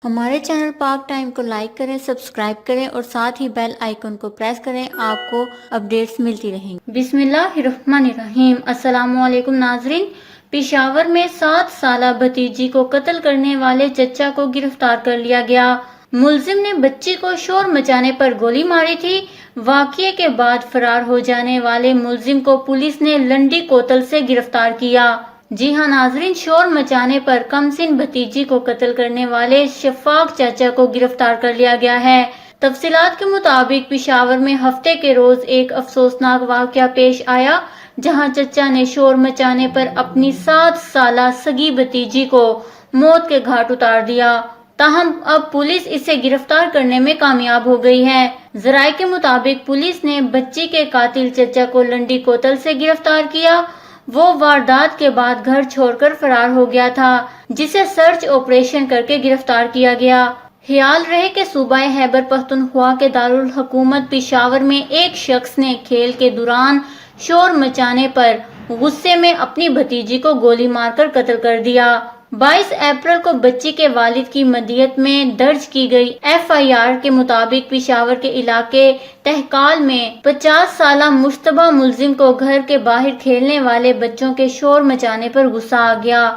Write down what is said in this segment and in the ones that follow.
ہمارے چینل پاک ٹائم کو لائک کریں، سبسکرائب کریں اور ساتھ ہی بیل آئیکن کو پریس کریں، آپ کو اپڈیٹس ملتی رہیں گی۔ بسم اللہ الرحمن الرحیم۔ السلام علیکم ناظرین۔ پشاور میں 7 سالہ بھتیجی کو قتل کرنے والے چچا کو گرفتار کر لیا گیا۔ ملزم نے بچی کو شور مچانے پر گولی ماری تھی۔ واقعے کے بعد فرار ہو جانے والے ملزم کو پولیس نے لنڈی کوتل سے گرفتار کیا۔ جی ہاں ناظرین، شور مچانے پر کمسن بھتیجی کو قتل کرنے والے شفاق چاچا کو گرفتار کر لیا گیا ہے۔ تفصیلات کے مطابق پشاور میں ہفتے کے روز ایک افسوسناک واقعہ پیش آیا، جہاں چچا نے شور مچانے پر اپنی 7 سالہ سگی بھتیجی کو موت کے گھاٹ اتار دیا۔ تاہم اب پولیس اسے گرفتار کرنے میں کامیاب ہو گئی ہے۔ ذرائع کے مطابق پولیس نے بچی کے قاتل چچا کو لنڈی کوتل سے گرفتار کیا۔ وہ واردات کے بعد گھر چھوڑ کر فرار ہو گیا تھا، جسے سرچ آپریشن کر کے گرفتار کیا گیا۔ خیال رہے کہ صوبہ خیبر پختونخوا کے دارالحکومت پشاور میں ایک شخص نے کھیل کے دوران شور مچانے پر غصے میں اپنی بھتیجی کو گولی مار کر قتل کر دیا۔ 22 اپریل کو بچی کے والد کی مدیت میں درج کی گئی FIR کے مطابق پشاور کے علاقے تہکال میں 50 سالہ مشتبہ ملزم کو گھر کے باہر کھیلنے والے بچوں کے شور مچانے پر غصہ آ گیا۔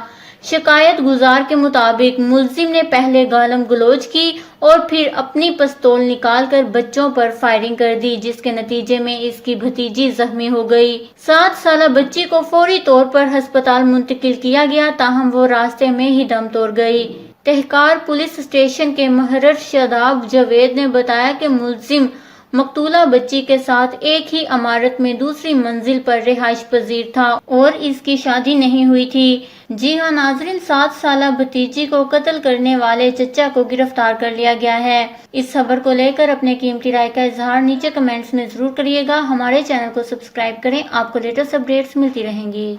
شکایت گزار کے مطابق ملزم نے پہلے گالم گلوچ کی اور پھر اپنی پستول نکال کر بچوں پر فائرنگ کر دی، جس کے نتیجے میں اس کی بھتیجی زخمی ہو گئی۔ 7 سالہ بچی کو فوری طور پر ہسپتال منتقل کیا گیا، تاہم وہ راستے میں ہی دم توڑ گئی۔ تہکال پولیس اسٹیشن کے محرر شاداب جاوید نے بتایا کہ ملزم مقتولہ بچی کے ساتھ ایک ہی عمارت میں دوسری منزل پر رہائش پذیر تھا اور اس کی شادی نہیں ہوئی تھی۔ جی ہاں ناظرین، 7 سالہ بھتیجی کو قتل کرنے والے چچا کو گرفتار کر لیا گیا ہے۔ اس خبر کو لے کر اپنے قیمتی رائے کا اظہار نیچے کمنٹس میں ضرور کریے گا۔ ہمارے چینل کو سبسکرائب کریں، آپ کو لیٹسٹ اپڈیٹس ملتی رہیں گی۔